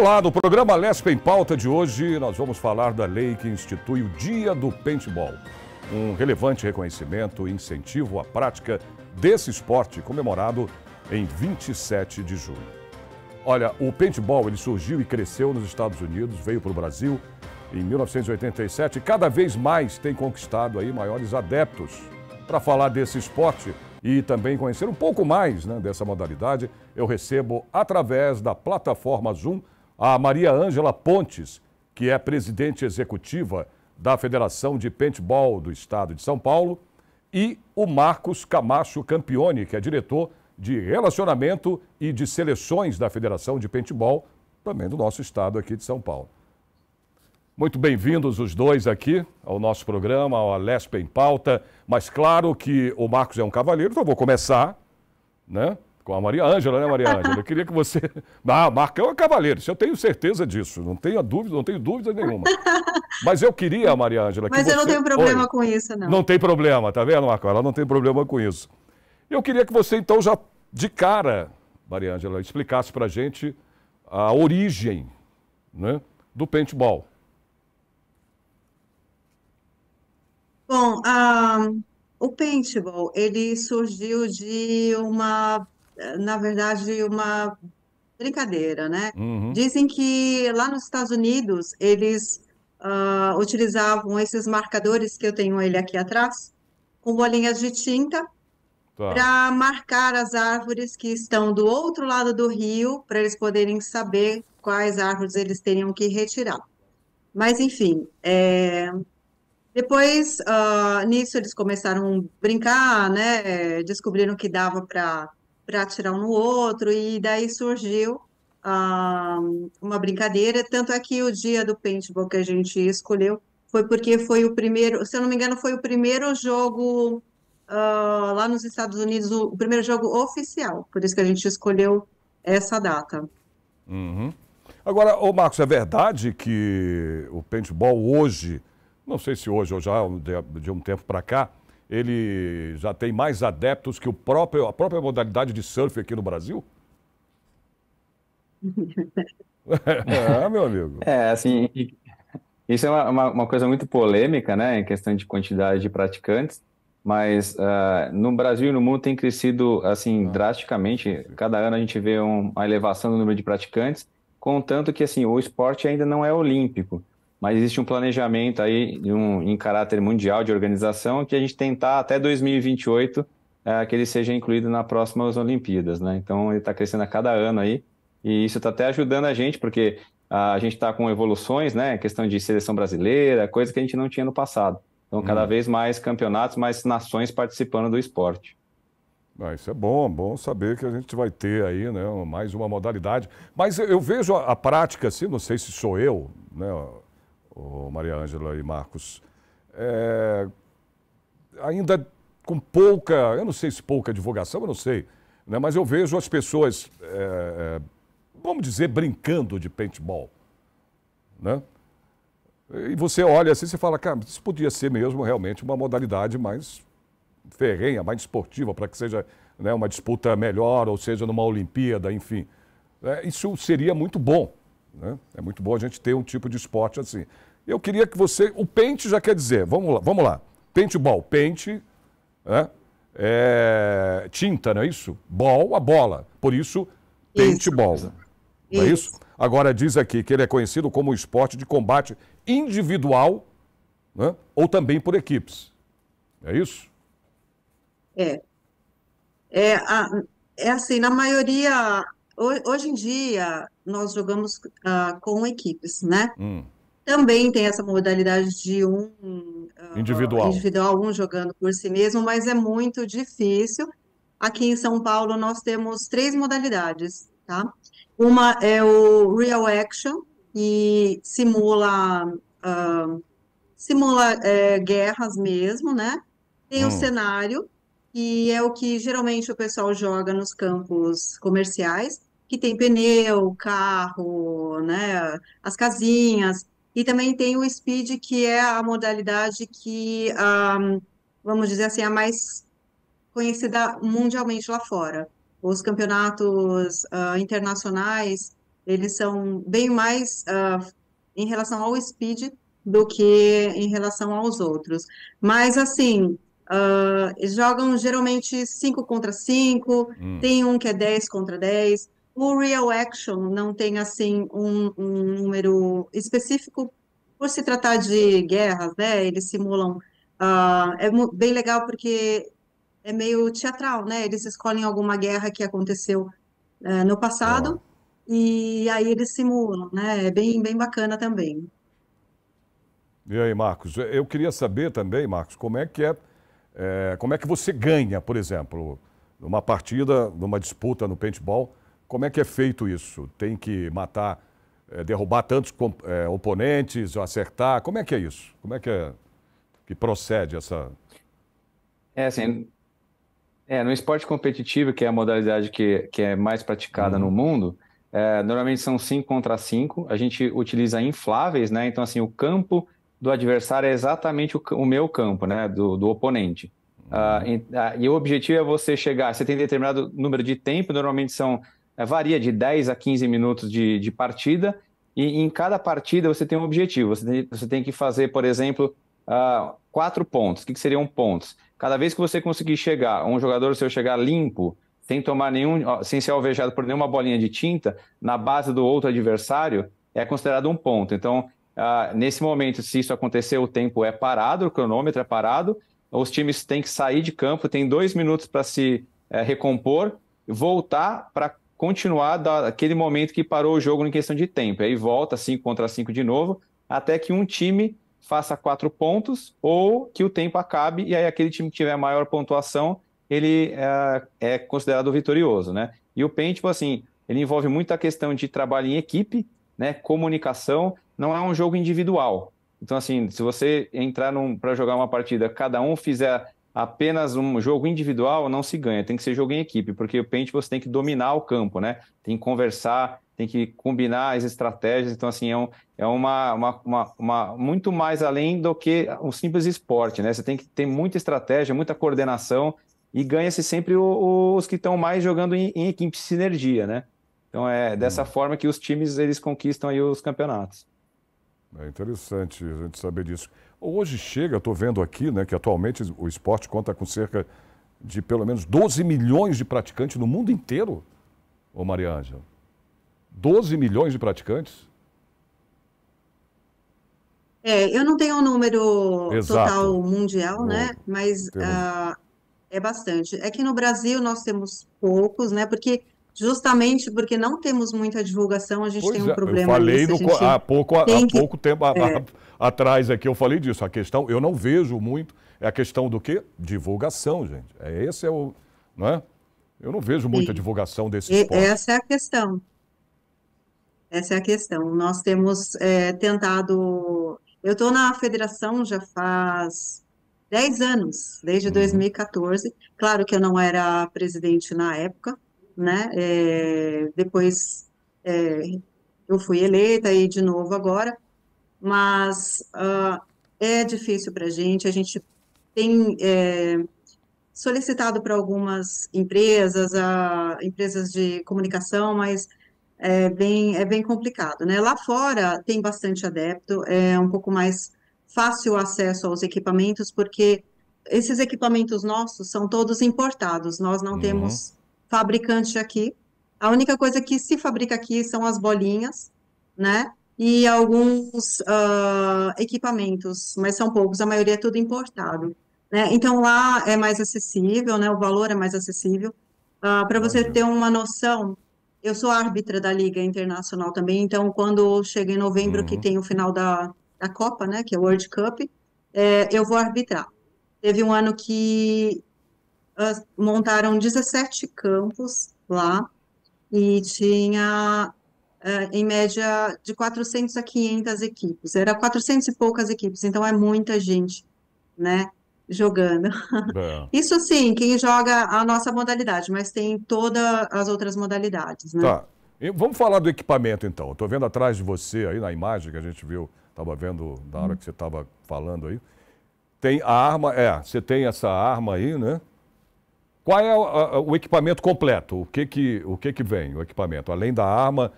Vamos lá, no programa Lespe em Pauta de hoje, nós vamos falar da lei que institui o Dia do Paintball. Um relevante reconhecimento e incentivo à prática desse esporte comemorado em 27 de junho. Olha, o paintball ele surgiu e cresceu nos Estados Unidos, veio para o Brasil em 1987 e cada vez mais tem conquistado aí maiores adeptos. Para falar desse esporte e também conhecer um pouco mais dessa modalidade, eu recebo através da plataforma Zoom a Maria Ângela Pontes, que é presidente executiva da Federação de Paintball do Estado de São Paulo, e o Marcos Camacho Campione, que é diretor de relacionamento e de seleções da Federação de Paintball, também do nosso estado aqui de São Paulo. Muito bem-vindos os dois aqui ao nosso programa, ao Lespe em Pauta, mas claro que o Marcos é um cavalheiro, então vou começar, com a Maria Ângela, Maria Ângela? Eu queria que você... Marcão é cavaleiro, isso eu tenho certeza disso, não tenho dúvida nenhuma. Mas eu queria, Maria Ângela, que Mas você... eu não tenho problema com isso, não. Não tem problema, tá vendo, Marcão? Ela não tem problema com isso. Eu queria que você, então, já de cara, Maria Ângela, explicasse pra gente a origem do paintball. Bom, o paintball, ele surgiu de na verdade, uma brincadeira, né? Uhum, Dizem que lá nos Estados Unidos, eles utilizavam esses marcadores, que eu tenho ele aqui atrás, com bolinhas de tinta, tá. para marcar as árvores que estão do outro lado do rio, para eles poderem saber quais árvores eles teriam que retirar. Mas, enfim, depois, nisso, eles começaram a brincar, né? Descobriram que dava para atirar um no outro, e daí surgiu uma brincadeira. Tanto é que o dia do paintball que a gente escolheu foi porque foi o primeiro, se eu não me engano, foi o primeiro jogo lá nos Estados Unidos, o primeiro jogo oficial. Por isso que a gente escolheu essa data. Uhum. Agora, ô Marcos, é verdade que o paintball hoje, não sei se hoje ou já de um tempo para cá, ele já tem mais adeptos que a própria modalidade de surf aqui no Brasil? Meu amigo. Assim, isso é uma coisa muito polêmica, né, em questão de quantidade de praticantes, mas no Brasil e no mundo tem crescido, assim, drasticamente. Cada ano a gente vê uma elevação do número de praticantes, contanto que, assim, o esporte ainda não é olímpico, mas existe um planejamento aí em caráter mundial de organização que a gente tentar até 2028 que ele seja incluído nas próximas Olimpíadas, né? Então ele está crescendo a cada ano aí e isso está até ajudando a gente, porque a gente está com evoluções, né? Questão de seleção brasileira, coisa que a gente não tinha no passado. Então cada vez mais campeonatos, mais nações participando do esporte. Isso é bom saber que a gente vai ter aí, mais uma modalidade. Mas eu vejo a prática, assim, não sei se sou eu, Maria Ângela e Marcos, ainda com pouca, eu não sei se pouca divulgação, eu não sei, mas eu vejo as pessoas, vamos dizer, brincando de paintball, E você olha assim e fala, cara, isso podia ser mesmo realmente uma modalidade mais ferrenha, mais esportiva, para que seja uma disputa melhor, ou seja, numa Olimpíada, enfim. Isso seria muito bom. É muito bom a gente ter um tipo de esporte assim. Eu queria que você... O paint já quer dizer, vamos lá. Paintball, paint, tinta, não é isso? Ball, a bola. Por isso, paintball. Isso. Não é isso? Agora diz aqui que ele é conhecido como um esporte de combate individual, ou também por equipes. É isso? É, assim, na maioria, hoje em dia, nós jogamos com equipes, né? Também tem essa modalidade de Individual. individual, um jogando por si mesmo, mas é muito difícil. Aqui em São Paulo, nós temos três modalidades, tá? Uma é o Real Action, que simula guerras mesmo, né? Tem o cenário, que é o que geralmente o pessoal joga nos campos comerciais, que tem pneu, carro, né? As casinhas. E também tem o Speed, que é a modalidade que, vamos dizer assim, a mais conhecida mundialmente lá fora. Os campeonatos internacionais eles são bem mais em relação ao speed do que em relação aos outros. Mas, assim, jogam geralmente 5 contra 5, tem um que é 10 contra 10. O Real Action não tem, assim, um número específico por se tratar de guerras, né? Eles simulam. Bem legal porque é meio teatral, né? Eles escolhem alguma guerra que aconteceu no Ó. passado e aí eles simulam, né? É bem bacana também. E aí, Marcos? Eu queria saber também, Marcos, como é que você ganha, por exemplo, numa partida, numa disputa no paintball, como é que é feito isso? Tem que matar, derrubar tantos oponentes, acertar? Como é que é isso? Como é que procede essa... É assim, no esporte competitivo, que é a modalidade que é mais praticada no mundo, normalmente são 5 contra 5. A gente utiliza infláveis, né? Então, assim, o campo do adversário é exatamente o meu campo, né? Do oponente. E o objetivo é você chegar, você tem determinado número de tempo, normalmente varia de 10 a 15 minutos de partida, e em cada partida você tem um objetivo. Você tem que fazer, por exemplo, 4 pontos. O que seriam pontos? Cada vez que você conseguir chegar, um jogador seu chegar limpo, sem ser alvejado por nenhuma bolinha de tinta, na base do outro adversário, é considerado um ponto. Então, nesse momento, se isso acontecer, o tempo é parado, o cronômetro é parado, os times têm que sair de campo, tem 2 minutos para se recompor, voltar para continuar daquele momento que parou o jogo em questão de tempo. Aí volta 5 contra 5 de novo, até que um time faça 4 pontos ou que o tempo acabe e aí aquele time que tiver a maior pontuação, ele é considerado vitorioso, né? E o paintball, assim, ele envolve muita questão de trabalho em equipe, né? Comunicação, não é um jogo individual. Então, assim, se você entrar para jogar uma partida, cada um fizer apenas um jogo individual, não se ganha, tem que ser jogo em equipe, porque o paintball você tem que dominar o campo, né? Tem que conversar, tem que combinar as estratégias, então, assim, é muito mais além do que um simples esporte, né? Você tem que ter muita estratégia, muita coordenação e ganha-se sempre os que estão mais jogando em equipe sinergia, né? Então é dessa forma que os times eles conquistam aí os campeonatos. É interessante a gente saber disso. Hoje chega, estou vendo aqui, né, que atualmente o esporte conta com cerca de pelo menos 12 milhões de praticantes no mundo inteiro, ô Maria Ângela. 12 milhões de praticantes? Eu não tenho o número Exato. total mundial, né? No Mas termo... é bastante. É que no Brasil nós temos poucos, né? Porque justamente porque não temos muita divulgação, a gente tem Pois um é, eu problema falei nisso. A gente há tem que. pouco tempo atrás aqui, eu falei disso. A questão, eu não vejo muito, é a questão do quê? Divulgação, gente. Esse é o, não é? Eu não vejo muita Sim, divulgação desse esporte. essa é a questão. Essa é a questão. Nós temos tentado. Eu estou na federação já faz 10 anos, desde Uhum. 2014. Claro que eu não era presidente na época, né? Depois é, eu fui eleita e de novo agora, mas é difícil para a gente tem solicitado para algumas empresas, empresas de comunicação, mas é bem complicado, né? Lá fora tem bastante adepto, é um pouco mais fácil o acesso aos equipamentos, porque esses equipamentos nossos são todos importados, nós não Uhum. temos fabricante aqui. A única coisa que se fabrica aqui são as bolinhas, né? E alguns equipamentos, mas são poucos, a maioria é tudo importado, né? Então lá é mais acessível, né? O valor é mais acessível. Para você Imagino. ter uma noção, eu sou árbitra da Liga Internacional também, então quando chega em novembro, que Uhum. tem o final da Copa, né, que é o World Cup, eu vou arbitrar. Teve um ano que montaram 17 campos lá e tinha, em média, de 400 a 500 equipes. Era 400 e poucas equipes, então é muita gente, né, jogando. É. Isso sim, quem joga a nossa modalidade, mas tem todas as outras modalidades, né? Tá. E vamos falar do equipamento, então. Estou vendo atrás de você aí na imagem que a gente viu, estava vendo na hora que você estava falando aí. Tem a arma, você tem essa arma aí, né? Qual é o equipamento completo? O que que vem, o equipamento? Além da arma,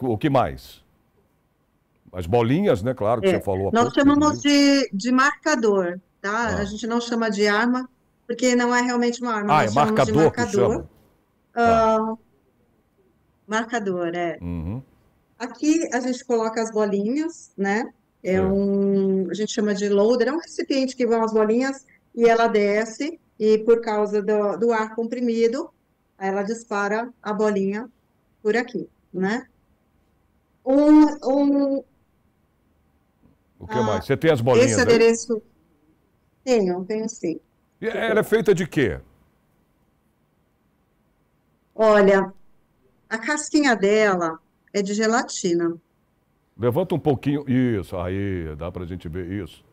O que mais? As bolinhas, né? Claro que você falou há Nós pouco. chamamos de marcador, tá? A Ah, gente não chama de arma, porque não é realmente uma arma, é nós chamamos de marcador que marcador. chama. Tá. Marcador, é. Uhum. Aqui a gente coloca as bolinhas, né? Certo. A gente chama de loader, é um recipiente que vão as bolinhas e ela desce, e por causa do ar comprimido, ela dispara a bolinha por aqui, né? Um, um, O que mais? ah, Você tem as esse bolinhas aí? adereço, tenho sim. E ela é feita de quê? Olha, a casquinha dela é de gelatina. Levanta um pouquinho. Isso, aí, dá pra gente ver isso.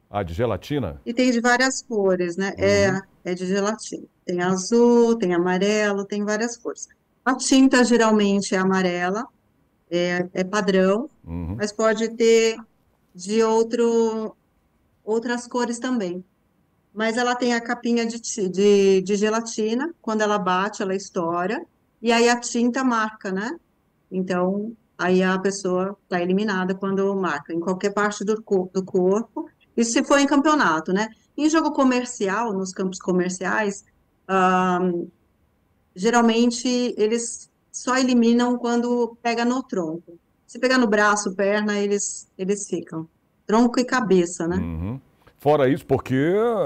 Ah, de gelatina? E tem de várias cores, né? Uhum. É de gelatina. Tem azul, tem amarelo, tem várias cores. A tinta geralmente é amarela, é padrão, Uhum. mas pode ter de outras cores também. Mas ela tem a capinha de gelatina, quando ela bate, ela estoura, e aí a tinta marca, né? Então, aí a pessoa está eliminada quando marca, em qualquer parte do corpo. Isso se for em campeonato, né? Em jogo comercial, nos campos comerciais, ah, geralmente eles só eliminam quando pega no tronco. Se pegar no braço, perna, eles ficam. Tronco e cabeça, né? Uhum. Fora isso, porque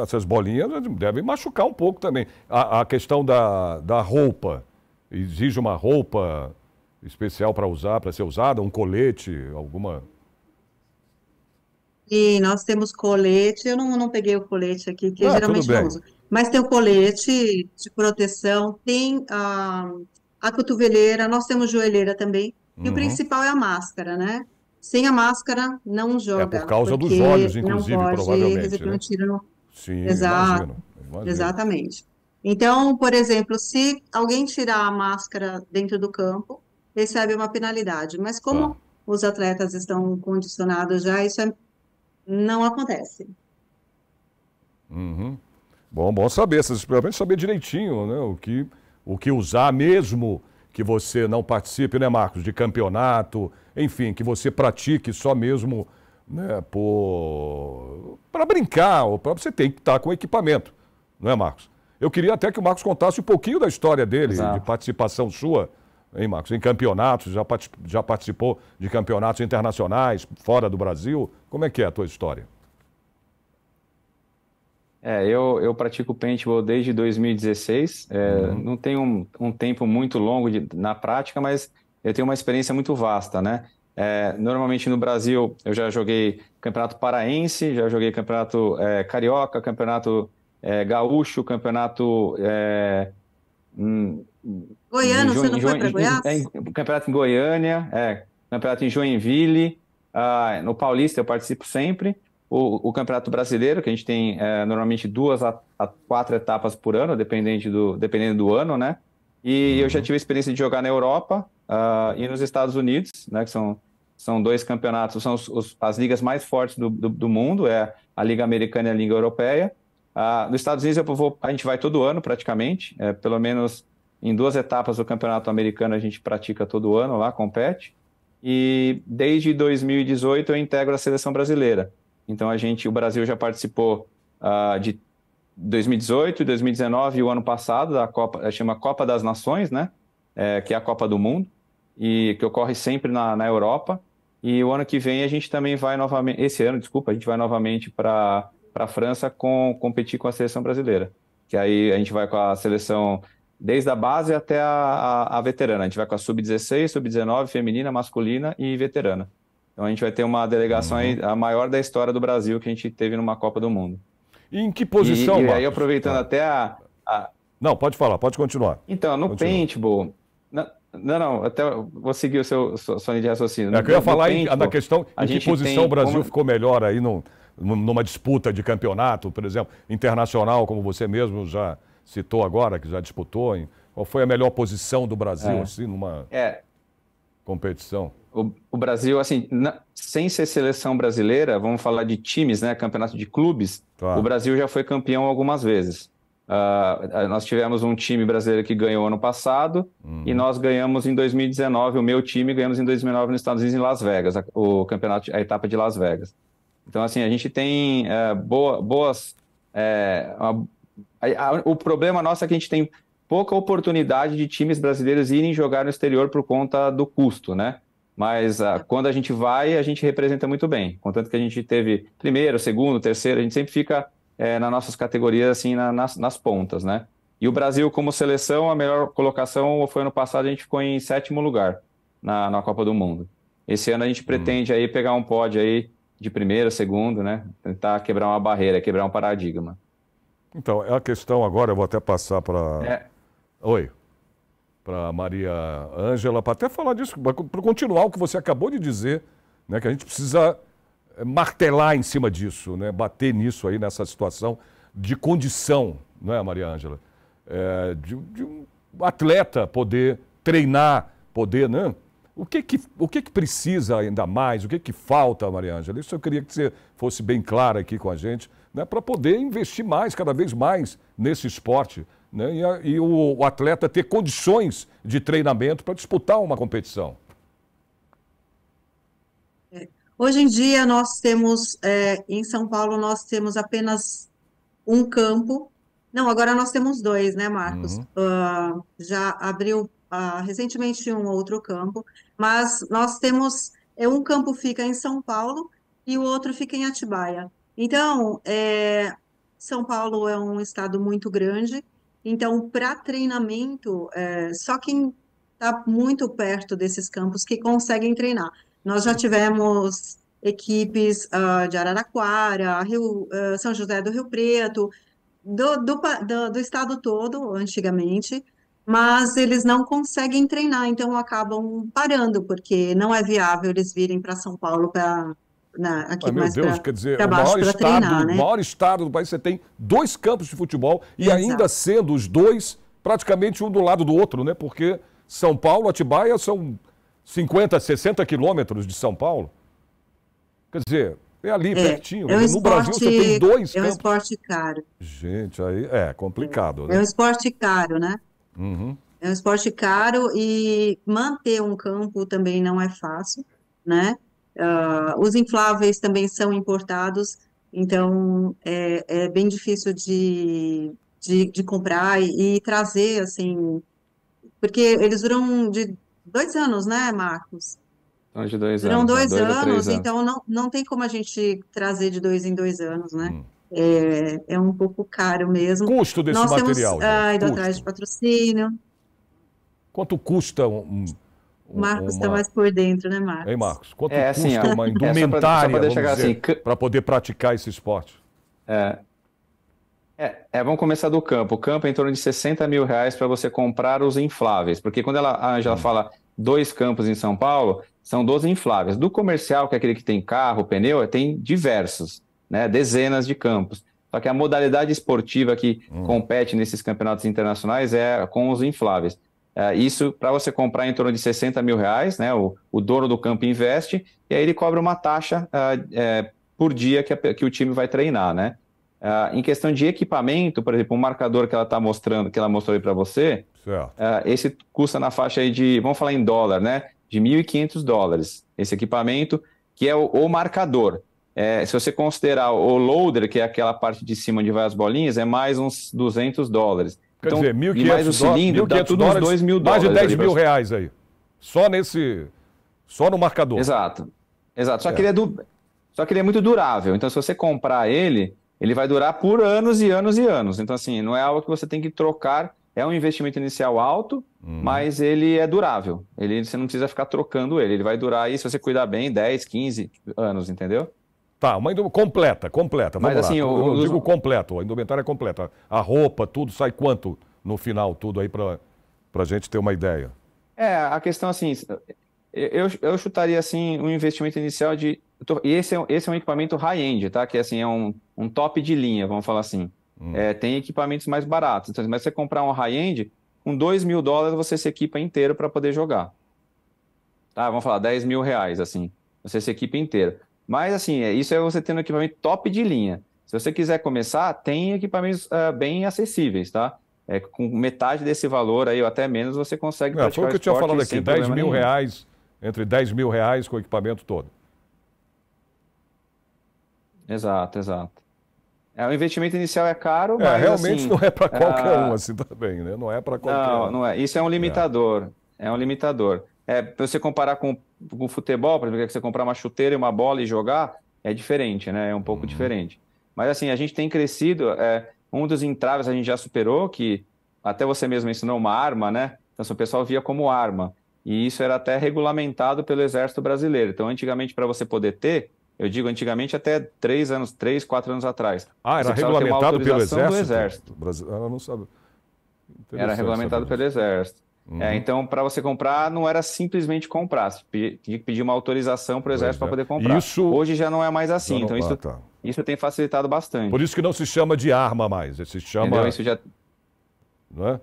essas bolinhas devem machucar um pouco também. A questão da roupa. Exige uma roupa especial para usar, para ser usada, um colete, alguma. E nós temos colete, eu não peguei o colete aqui, que Ah, tudo geralmente não bem. uso, mas tem o colete de proteção, tem a cotoveleira, nós temos joelheira também, e o Uhum. principal é a máscara, né? Sem a máscara, não É por joga, causa dos olhos, porque não inclusive, pode provavelmente, receber um né? tiro no... Sim, Exato, imagino, imagino. exatamente. Então, por exemplo, se alguém tirar a máscara dentro do campo, recebe uma penalidade, mas Tá. como os atletas estão condicionados já, não acontece. Uhum. Bom saber, pelo menos saber direitinho, né? O que usar, mesmo que você não participe, né, Marcos, de campeonato, enfim, que você pratique só mesmo, né, para brincar, ou para você tem que estar com equipamento, não é, Marcos? Eu queria até que o Marcos contasse um pouquinho da história dele, de Exato. participação sua, hein, Marcos, em campeonatos, já participou de campeonatos internacionais, fora do Brasil. Como é que é a tua história? Eu pratico paintball desde 2016. Uhum, Não tenho um tempo muito longo na prática, mas eu tenho uma experiência muito vasta, né? Normalmente no Brasil eu já joguei campeonato paraense, já joguei campeonato carioca, campeonato gaúcho, campeonato hum, Goiano, você não foi para Goiás? campeonato em Goiânia, campeonato em Joinville, no Paulista eu participo sempre. O Campeonato Brasileiro, que a gente tem normalmente 2 a 4 etapas por ano, dependendo do ano, né? E eu já uhum, tive a experiência de jogar na Europa e nos Estados Unidos, né? Que são 2 campeonatos, são as ligas mais fortes do mundo, é a Liga Americana e a Liga Europeia. Nos Estados Unidos a gente vai todo ano praticamente, pelo menos em 2 etapas do Campeonato Americano a gente pratica todo ano lá, compete. E desde 2018 eu integro a seleção brasileira. Então o Brasil já participou de 2018, 2019 e o ano passado da Copa, chama Copa das Nações, né? Que é a Copa do Mundo e que ocorre sempre na Europa. E o ano que vem a gente também vai novamente, esse ano, desculpa, a gente vai novamente para a França competir com a seleção brasileira. Que aí a gente vai com a seleção desde a base até a veterana. A gente vai com a sub-16, sub-19, feminina, masculina e veterana. Então a gente vai ter uma delegação aí, uhum. a maior da história do Brasil que a gente teve numa Copa do Mundo. E em que E, posição, e aí, Marcos? aproveitando Ah, até a- não, pode falar, pode continuar. Então, no Continua. paintball... Não, até vou seguir sua linha de raciocínio. É que eu ia No falar na paintball, questão a em que gente posição o tem... Brasil ficou melhor aí numa disputa de campeonato, por exemplo, internacional, como você mesmo já citou agora, que já disputou. Qual foi a melhor posição do Brasil, É, assim, numa é, competição? o Brasil, assim, sem ser seleção brasileira, vamos falar de times, né? Campeonato de clubes, o Tá. Brasil já foi campeão algumas vezes. Nós tivemos um time brasileiro que ganhou ano passado e nós ganhamos em 2019, o meu time ganhamos em 2019 nos Estados Unidos, em Las Vegas, o campeonato, a etapa de Las Vegas. Então, assim, a gente tem boas... o problema nosso é que a gente tem pouca oportunidade de times brasileiros irem jogar no exterior por conta do custo, né? Mas quando a gente vai, a gente representa muito bem. Contanto que a gente teve primeiro, segundo, terceiro, a gente sempre fica nas nossas categorias, assim, nas pontas, né? E o Brasil, como seleção, a melhor colocação foi ano passado, a gente ficou em 7º lugar na Copa do Mundo. Esse ano a gente pretende aí pegar um pódio aí de primeiro, segundo, né? Tentar quebrar uma barreira, quebrar um paradigma. Então, a questão agora, eu vou até passar para... Oi. Para Maria Ângela, para até falar disso, para continuar o que você acabou de dizer, né? Que a gente precisa martelar em cima disso, né? Bater nisso aí, nessa situação de condição, não é, Maria Ângela? De um atleta poder treinar, poder, né? O que precisa ainda mais? O que falta, Maria Ângela? Isso eu queria que você fosse bem clara aqui com a gente, né? Para poder investir mais, cada vez mais nesse esporte, né? E o atleta ter condições de treinamento para disputar uma competição. Hoje em dia nós temos, em São Paulo, nós temos apenas um campo. Não, agora nós temos dois, né, Marcos? Já abriu recentemente um outro campo, mas nós temos, um campo fica em São Paulo e o outro fica em Atibaia. Então, São Paulo é um estado muito grande, então para treinamento, só quem está muito perto desses campos que conseguem treinar. Nós já tivemos equipes de Araraquara, São José do Rio Preto, do estado todo, antigamente, mas eles não conseguem treinar, então acabam parando, porque não é viável eles virem para São Paulo, aqui Meu mais Deus, quer dizer, para baixo para treinar, né? O maior estado do país, você tem 2 campos de futebol e ainda sendo os dois praticamente um do lado do outro, né? Porque São Paulo, Atibaia são 50, 60 quilômetros de São Paulo. Quer dizer, é ali pertinho. No Brasil você tem 2 campos. É um esporte caro. Gente, aí é complicado, né? É um esporte caro, né? Uhum. É um esporte caro e manter um campo também não é fácil, né? Os infláveis também são importados, então é bem difícil de comprar e trazer, assim, porque eles duram de 2 anos, né, Marcos? Então, de 2 Duram anos, 2 2 a 3 anos, anos. então não tem como a gente trazer de 2 em 2 anos, né? É um pouco caro mesmo. Custo desse Nós material, temos ido gente, atrás custo. de patrocínio. Quanto custa O Marcos está mais por dentro, né, Marcos? Hein, Marcos? Quanto assim, custa uma indumentária, só pra deixar assim, para poder praticar esse esporte? Vamos começar do campo. O campo é em torno de R$60 mil para você comprar os infláveis, porque quando a Ângela fala 2 campos em São Paulo, são 12 infláveis. Do comercial, que é aquele que tem carro, pneu, tem diversos, né? Dezenas de campos. Só que a modalidade esportiva que compete nesses campeonatos internacionais é com os infláveis. Isso, para você comprar em torno de R$60 mil, né? O dono do campo investe e aí ele cobra uma taxa por dia que o time vai treinar, né? Em questão de equipamento, por exemplo, um marcador que ela está mostrando, que ela mostrou aí para você, esse custa na faixa aí de, vamos falar em dólar, né? De $1.500. Esse equipamento, que é o marcador. Se você considerar o loader, que é aquela parte de cima onde vai as bolinhas, é mais uns $200. Quer dizer, e mais o cilindro, dá tudo uns $2.000. Mais de R$10 mil aí. Só no marcador. Exato. Só que ele é muito durável. Então, se você comprar ele vai durar por anos e anos e anos. Então, assim, não é algo que você tem que trocar. É um investimento inicial alto, mas ele é durável. Você não precisa ficar trocando ele. Ele vai durar aí, se você cuidar bem, 10, 15 anos, entendeu? Tá, uma completa. Vamos mas, lá. Assim, eu digo completo, a indumentária é completa. A roupa, tudo, sai quanto no final, tudo aí pra gente ter uma ideia? A questão assim, eu chutaria assim um investimento inicial de... E esse é um equipamento high-end, tá? Que assim, é um top de linha, vamos falar assim. Tem equipamentos mais baratos. Então, mas se você comprar um high-end, com $2 mil você se equipa inteiro para poder jogar. Tá? Vamos falar R$10 mil, assim. Você se equipa inteiro. Mas assim, isso é você tendo um equipamento top de linha. Se você quiser começar, tem equipamentos bem acessíveis, tá? Com metade desse valor aí, ou até menos, você consegue Foi praticar o o que eu tinha esporte falado aqui, sem 10 problema mil nenhum. reais, entre 10 mil reais com o equipamento todo. Exato, exato. O investimento inicial é caro, mas Realmente não assim, é para qualquer um assim também, né? Não é para qualquer não, um. não é. Isso é um limitador. É um limitador. Pra você comparar com o futebol, por exemplo, que você comprar uma chuteira e uma bola e jogar, é diferente, né? É um pouco diferente. Mas assim, a gente tem crescido. Um dos entraves a gente já superou, que até você mesmo mencionou uma arma, né? Então, assim, o pessoal via como arma. E isso era até regulamentado pelo Exército Brasileiro. Então, antigamente, para você poder ter, eu digo antigamente até 4 anos atrás, Era você precisava ter uma regulamentado pelo autorização do Exército? Exército. Eu não sabia. Era Interessante regulamentado saber pelo disso. Exército. Então, para você comprar, não era simplesmente comprar. Você tinha que pedir uma autorização para o Do Exército para Exército. poder comprar. Isso Hoje já não é mais já assim. não. Então, Tá. isso tem facilitado Por bastante. isso que não se chama de arma mais, se Entendeu? chama, Isso já não é?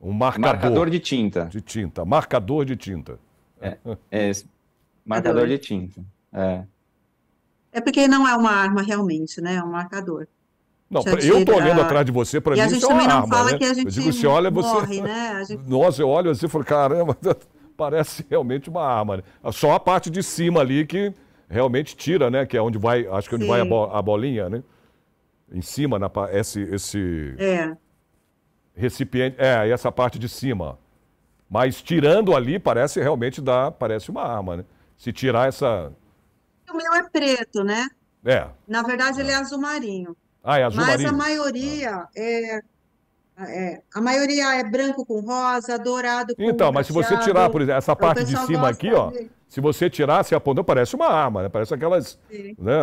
Um marcador de tinta. de tinta, marcador de tinta. É esse. Marcador de tinta. É. É porque não é uma arma realmente, né? É um marcador. Não, Já eu tô tira. olhando atrás de você, para E mim a isso gente é uma também não arma, fala né? que a Eu gente digo, você olha, você... morre, né? A gente... Nossa, eu olho assim e falo, caramba, parece realmente uma arma, né? Só a parte de cima ali que realmente tira, né? Que é onde vai, acho que onde vai Sim. a bolinha, né? Em cima, esse É. recipiente, e essa parte de cima. Mas tirando ali, parece uma arma, né? Se tirar essa... O meu é preto, né? É. Na verdade, ele é azul marinho. É azul Mas a marinho? maioria a maioria é branco com rosa, dourado com Então, mas se você tirar, por prateado. exemplo, essa O parte de pessoal cima aqui, gosta ó, de... se você tirar, se apontar, parece uma arma, né? Parece aquelas, Sim. né?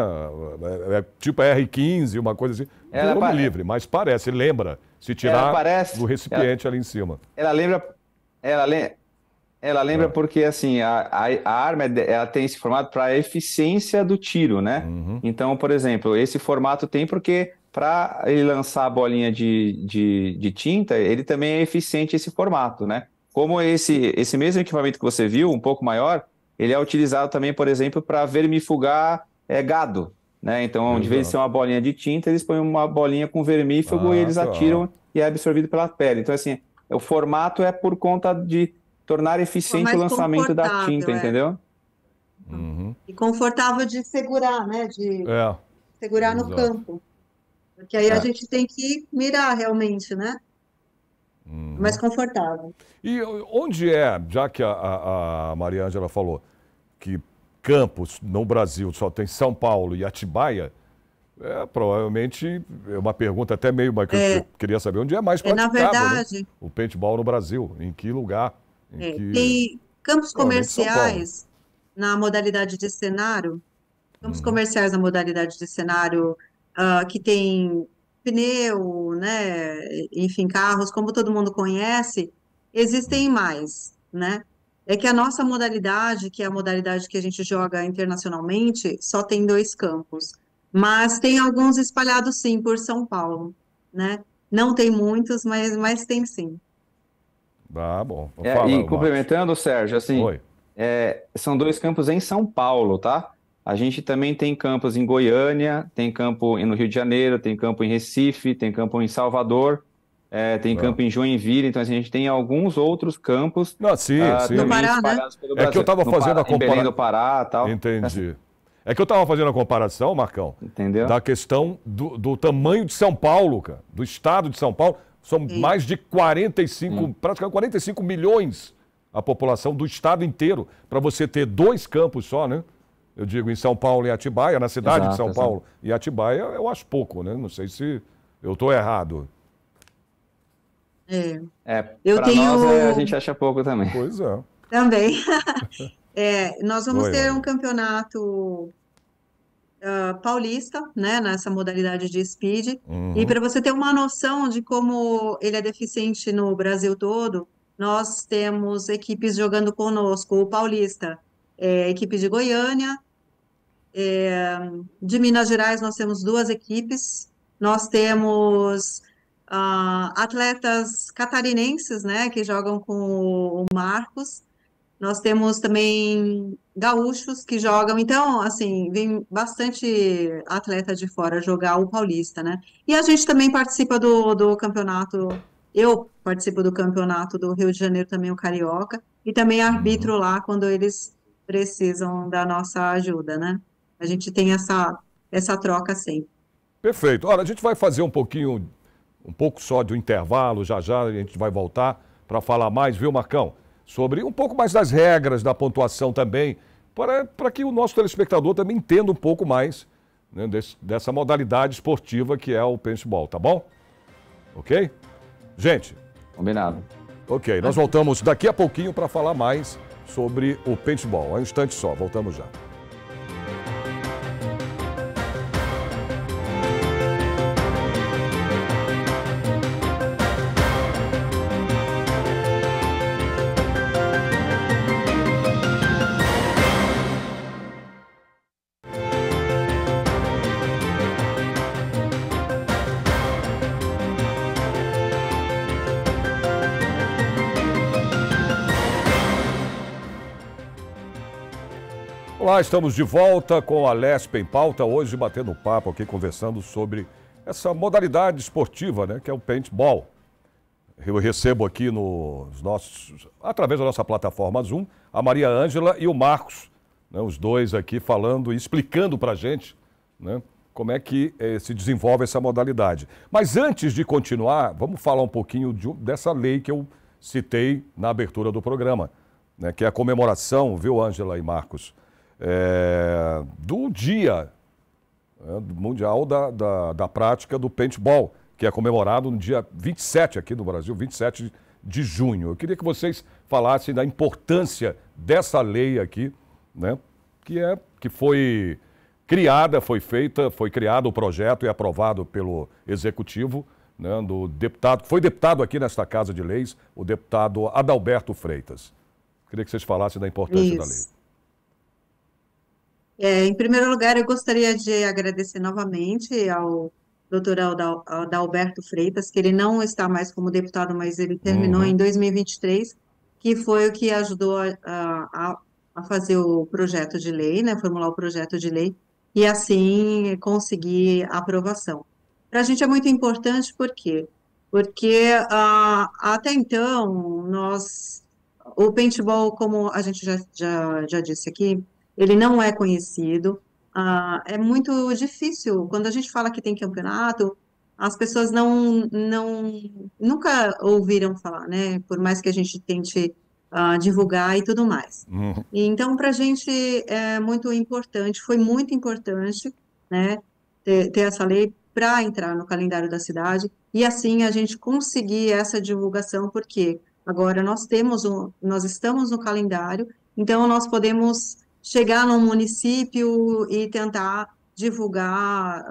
Tipo R15, uma coisa assim. Ela Deus me pare- livre, mas parece, lembra, se Ela tirar parece. do recipiente ali em cima. Ela lembra. Ela, le- Ela lembra Ah. porque assim a arma ela tem esse formato para a eficiência do tiro, né? Então, por exemplo, esse formato tem porque para ele lançar a bolinha de tinta, ele também é eficiente esse formato, né? Como esse mesmo equipamento que você viu, um pouco maior, ele é utilizado também, por exemplo, para vermifugar gado, né? Então, de vez de Exato. ser uma bolinha de tinta, eles põem uma bolinha com vermífugo e eles Tá. atiram e é absorvido pela pele. Então, assim, o formato é por conta de tornar eficiente o mais lançamento da tinta, confortável, entendeu? E confortável de segurar, né? De É, segurar no exato. campo. Porque aí a É. gente tem que mirar realmente, né? Mais confortável. E onde já que a Maria Ângela falou que campos no Brasil só tem São Paulo e Atibaia, provavelmente é uma pergunta até meio, mas que eu queria saber onde é mais Na praticado, né? verdade, O paintball no Brasil, em que lugar? tem campos Provavelmente São Paulo. comerciais na modalidade de cenário, campos comerciais na modalidade de cenário que tem pneu, né? Enfim, carros, como todo mundo conhece, existem mais, né? É que a nossa modalidade, que é a modalidade que a gente joga internacionalmente, só tem 2 campos. Mas tem alguns espalhados sim por São Paulo, né? Não tem muitos, mas tem sim. Ah, bom. E Fala, Marcos. complementando, Sérgio, assim, Oi. são 2 campos em São Paulo, tá? A gente também tem campos em Goiânia, tem campo no Rio de Janeiro, tem campo em Recife, tem campo em Salvador, tem campo em Joinville, então assim, a gente tem alguns outros campos Não, sim. No também Pará, né? espalhados pelo É que eu Brasil. estava fazendo a Em Belém do comparação. Pará, tal. Entendi. É que eu estava fazendo a comparação, Marcão, Entendeu? da questão do tamanho de São Paulo, cara, do estado de São Paulo. São mais de 45, praticamente 45 milhões a população do estado inteiro, para você ter 2 campos só, né? Eu digo em São Paulo e Atibaia, na cidade de São Exato. Paulo e Atibaia, eu acho pouco, né? Não sei se eu estou errado. Eu Para tenho nós a gente acha pouco também. Pois é. também. Nós vamos Oi, ter um Maria. campeonato paulista, né, nessa modalidade de speed. E para você ter uma noção de como ele é deficiente no Brasil todo, nós temos equipes jogando conosco. O paulista é equipe de Goiânia, de Minas Gerais nós temos 2 equipes. Nós temos atletas catarinenses, né, que jogam com o Marcos. Nós temos também gaúchos que jogam, então, assim, vem bastante atleta de fora jogar o Paulista, né? E a gente também participa do campeonato, eu participo do campeonato do Rio de Janeiro também, o Carioca, e também Uhum. arbitro lá quando eles precisam da nossa ajuda, né? A gente tem essa troca sempre. Perfeito. Olha, a gente vai fazer um pouco só do intervalo, já já a gente vai voltar para falar mais, viu, Marcão? Sobre um pouco mais das regras, da pontuação também, para que o nosso telespectador também entenda um pouco mais, né, dessa modalidade esportiva que é o paintball, tá bom? Ok? Gente, Combinado. ok, nós voltamos daqui a pouquinho para falar mais sobre o paintball. É um instante só, voltamos já. Olá, estamos de volta com a Lesp em Pauta, hoje batendo papo aqui, conversando sobre essa modalidade esportiva, né, que é o paintball. Eu recebo aqui através da nossa plataforma Zoom, a Maria Ângela e o Marcos, né, os dois aqui falando e explicando para a gente, né, como é que se desenvolve essa modalidade. Mas antes de continuar, vamos falar um pouquinho dessa lei que eu citei na abertura do programa, né, que é a comemoração, viu, Ângela e Marcos, do Dia, Mundial da Prática do Paintball, que é comemorado no dia 27 aqui no Brasil, 27 de junho. Eu queria que vocês falassem da importância dessa lei aqui, né, que foi criada, foi criado o projeto e aprovado pelo Executivo, né, foi deputado aqui nesta Casa de Leis, o deputado Adalberto Freitas. Queria que vocês falassem da importância da lei. Isso. Em primeiro lugar, eu gostaria de agradecer novamente ao doutor Adalberto Freitas, que ele não está mais como deputado, mas ele terminou Uhum. em 2023, que foi o que ajudou a fazer o projeto de lei, né, formular o projeto de lei, e assim conseguir a aprovação. Para a gente é muito importante, por quê? Porque até então, o paintball, como a gente já disse aqui, ele não é conhecido. É muito difícil. Quando a gente fala que tem campeonato, as pessoas nunca ouviram falar, né? Por mais que a gente tente divulgar e tudo mais. Uhum. E então, para a gente é muito importante, foi muito importante, né, ter essa lei para entrar no calendário da cidade e assim a gente conseguir essa divulgação, porque agora nós estamos no calendário, então nós podemos chegar num município e tentar divulgar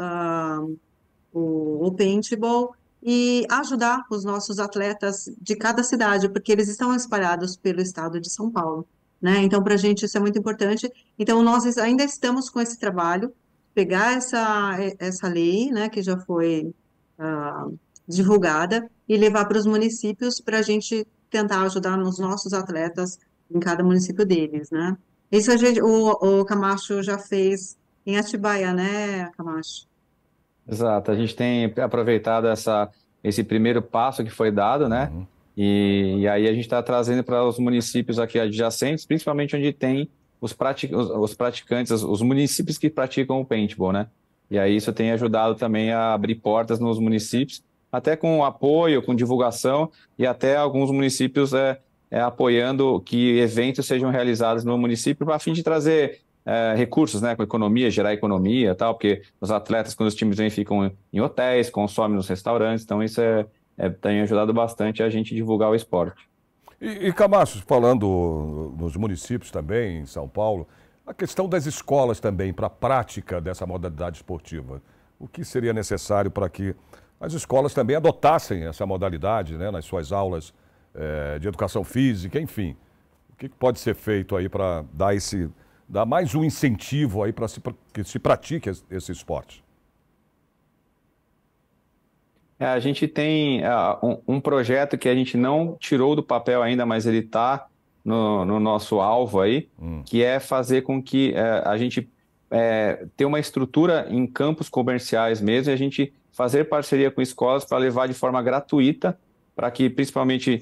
o paintball e ajudar os nossos atletas de cada cidade, porque eles estão espalhados pelo estado de São Paulo, né? Então, para a gente isso é muito importante. Então, nós ainda estamos com esse trabalho, pegar essa lei, né, que já foi ah, divulgada, e levar para os municípios para a gente tentar ajudar nos nossos atletas em cada município deles, né? Isso o Camacho já fez em Atibaia, né, Camacho? Exato, a gente tem aproveitado esse primeiro passo que foi dado, né? Uhum. E aí a gente está trazendo para os municípios aqui adjacentes, principalmente onde tem os praticantes, os municípios que praticam o paintball, né? E aí isso tem ajudado também a abrir portas nos municípios, até com apoio, com divulgação, e até alguns municípios apoiando que eventos sejam realizados no município, a fim de trazer recursos, né, com economia, gerar economia e tal, porque os atletas, quando os times vêm, ficam em hotéis, consomem nos restaurantes, então isso tem ajudado bastante a gente divulgar o esporte. E Camacho, falando nos municípios também, em São Paulo, a questão das escolas também para a prática dessa modalidade esportiva. O que seria necessário para que as escolas também adotassem essa modalidade, né, nas suas aulas de educação física, enfim. O que pode ser feito aí para dar mais um incentivo aí para que se pratique esse esporte? A gente tem um projeto que a gente não tirou do papel ainda, mas ele está no nosso alvo aí, que é fazer com que a gente tenha uma estrutura em campos comerciais mesmo, e a gente fazer parceria com escolas para levar de forma gratuita, para que principalmente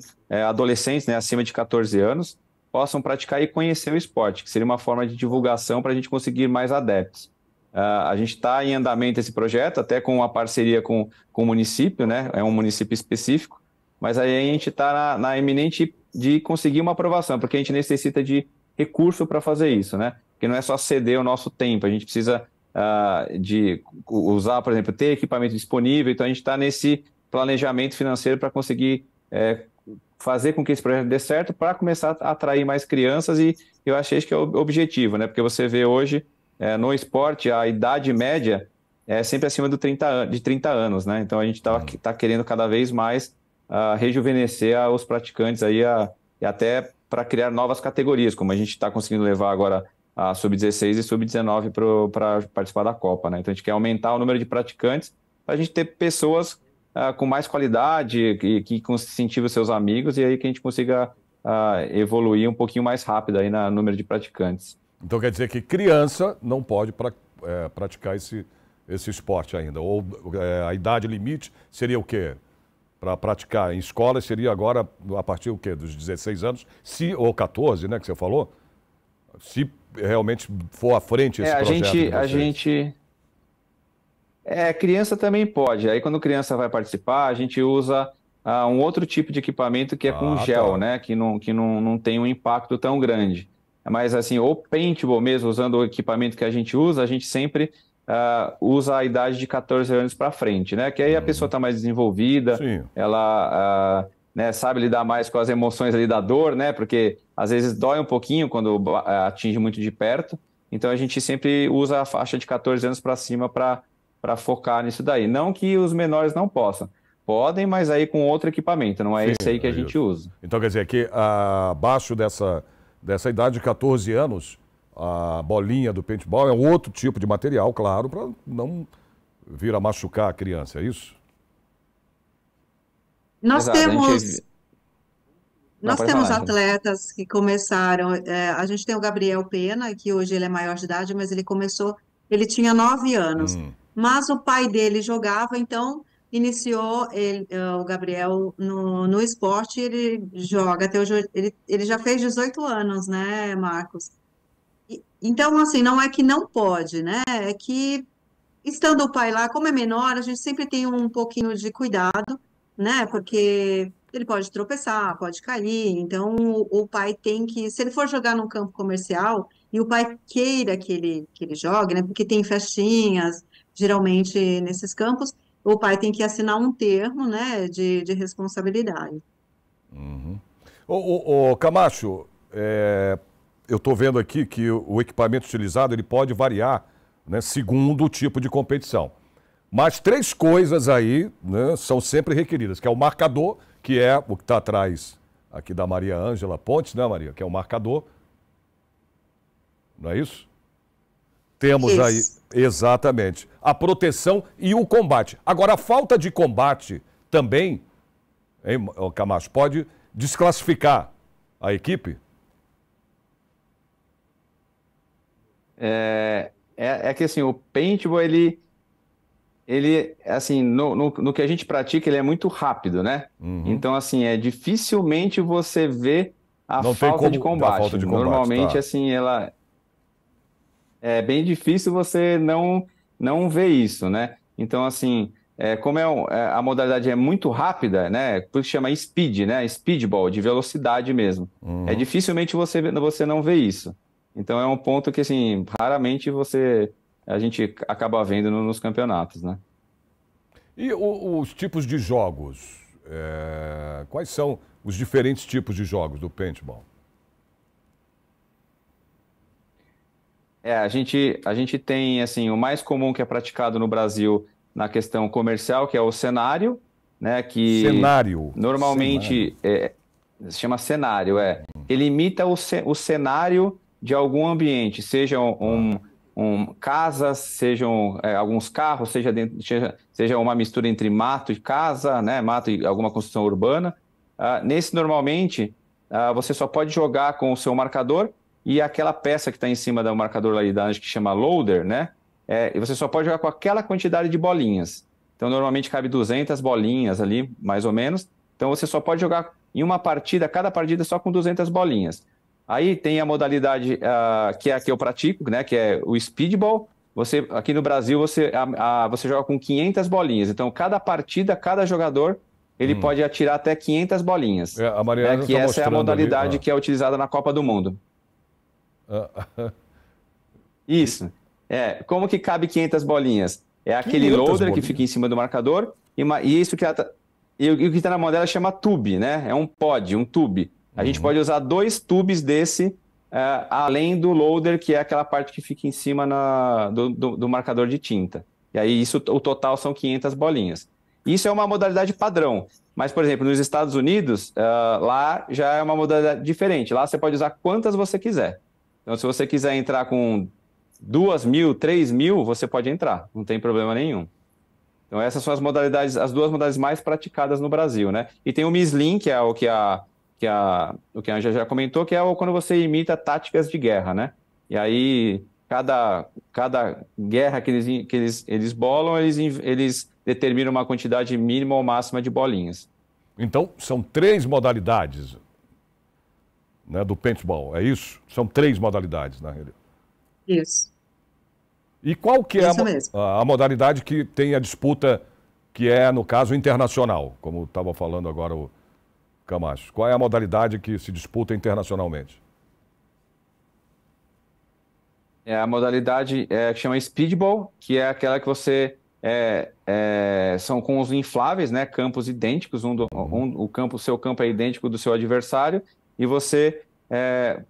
adolescentes, né, acima de 14 anos, possam praticar e conhecer o esporte, que seria uma forma de divulgação para a gente conseguir mais adeptos. A gente está em andamento esse projeto, até com uma parceria com o município, né? É um município específico, mas aí a gente está na iminente de conseguir uma aprovação, porque a gente necessita de recurso para fazer isso, né? Porque não é só ceder o nosso tempo, a gente precisa de usar, por exemplo, ter equipamento disponível, então a gente está nesse planejamento financeiro para conseguir fazer com que esse projeto dê certo, para começar a atrair mais crianças, e eu achei que é o objetivo, né? Porque você vê hoje no esporte a idade média é sempre acima de 30 anos, né? Então a gente tá querendo cada vez mais rejuvenescer os praticantes aí, e até para criar novas categorias, como a gente está conseguindo levar agora a Sub-16 e Sub-19 para participar da Copa, né? Então a gente quer aumentar o número de praticantes para a gente ter pessoas com mais qualidade e que incentive os seus amigos, e aí que a gente consiga evoluir um pouquinho mais rápido aí no número de praticantes. Então quer dizer que criança não pode praticar esse esporte ainda? Ou a idade limite seria o quê? Para praticar em escola seria agora a partir do quê? Dos 16 anos, ou 14, né, que você falou? Se realmente for à frente esse projeto. Criança também pode. Aí quando criança vai participar, a gente usa um outro tipo de equipamento que é com gel, né? Que não tem um impacto tão grande. Mas assim, o paintball mesmo, usando o equipamento que a gente usa, a gente sempre usa a idade de 14 anos para frente, né? Que aí a pessoa está mais desenvolvida, ela sabe lidar mais com as emoções ali da dor, né? Porque às vezes dói um pouquinho quando atinge muito de perto. Então a gente sempre usa a faixa de 14 anos para cima para focar nisso daí. Não que os menores não possam. Podem, mas aí com outro equipamento, não é esse aí que a gente usa. Então quer dizer que abaixo dessa idade de 14 anos, a bolinha do paintball é um outro tipo de material, claro, para não vir a machucar a criança, é isso? Nós temos atletas que começaram, a gente tem o Gabriel Pena, que hoje ele é maior de idade, mas ele tinha 9 anos. Mas o pai dele jogava, então iniciou o Gabriel no esporte, ele joga até hoje, ele já fez 18 anos, né, Marcos? Então, assim, não é que não pode, né? É que, estando o pai lá, como é menor, a gente sempre tem um pouquinho de cuidado, né? Porque ele pode tropeçar, pode cair. Então, o pai tem que, se ele for jogar num campo comercial e o pai queira que ele jogue, né? Porque tem festinhas, geralmente nesses campos, o pai tem que assinar um termo, né? De responsabilidade. Camacho, eu estou vendo aqui que o equipamento utilizado ele pode variar, né, segundo o tipo de competição. Mas 3 coisas aí, né, são sempre requeridas, que é o marcador, que é o que está atrás aqui da Maria Ângela Pontes, né, Maria? Que é o marcador. Não é isso? Temos aí, exatamente, a proteção e o combate. Agora, a falta de combate também, hein, Camacho, pode desclassificar a equipe? Que assim, o paintball, ele assim, no que a gente pratica, ele é muito rápido, né? Então, assim, dificilmente você vê a falta de combate. Normalmente, assim, é bem difícil você não ver isso, né? Então, assim, como a modalidade é muito rápida, né? Por isso chama speed, né? Speedball, de velocidade mesmo. Dificilmente você não vê isso. Então é um ponto que, assim, raramente a gente acaba vendo nos campeonatos, né? E os tipos de jogos? Quais são os diferentes tipos de jogos do paintball? A gente tem, assim, o mais comum que é praticado no Brasil na questão comercial, que é o cenário, né? Que normalmente se chama cenário, Ele imita o cenário de algum ambiente, sejam casas, sejam alguns carros, seja uma mistura entre mato e casa, né? Mato e alguma construção urbana. Nesse, normalmente, você só pode jogar com o seu marcador e aquela peça que está em cima do marcador ali da Anjo, que chama loader, né? E você só pode jogar com aquela quantidade de bolinhas. Então, normalmente cabe 200 bolinhas ali, mais ou menos. Então, você só pode jogar em uma partida, cada partida só com 200 bolinhas. Aí tem a modalidade que é a que eu pratico, né? Que é o speedball. Aqui no Brasil, você joga com 500 bolinhas. Então, cada partida, cada jogador, ele pode atirar até 500 bolinhas. A Mariana que tá essa é a modalidade ali, que é utilizada na Copa do Mundo. Isso. Como que cabe 500 bolinhas? É aquele loader bolinhas que fica em cima do marcador e isso que e o que está na mão dela chama tube, né? É um pod, um tube. A gente pode usar 2 tubes desse, além do loader, que é aquela parte que fica em cima do marcador de tinta. E aí o total são 500 bolinhas. Isso é uma modalidade padrão. Mas, por exemplo, nos Estados Unidos, lá já é uma modalidade diferente. Lá você pode usar quantas você quiser. Então, se você quiser entrar com 2.000, 3.000, você pode entrar. Não tem problema nenhum. Então, essas são as duas modalidades mais praticadas no Brasil, né? E tem o Mislin, que é o que a Anja já comentou, que é quando você imita táticas de guerra, né? E aí, cada guerra que eles bolam, eles determinam uma quantidade mínima ou máxima de bolinhas. Então, são 3 modalidades, né, do paintball, é isso? São 3 modalidades, na realidade. Isso. E qual que é a modalidade que tem a disputa, que é, no caso, internacional, como estava falando agora o Camacho? Qual é a modalidade que se disputa internacionalmente? É a modalidade que chama speedball, que é aquela que você... são com os infláveis, né? Campos idênticos, o seu campo é idêntico do seu adversário, e você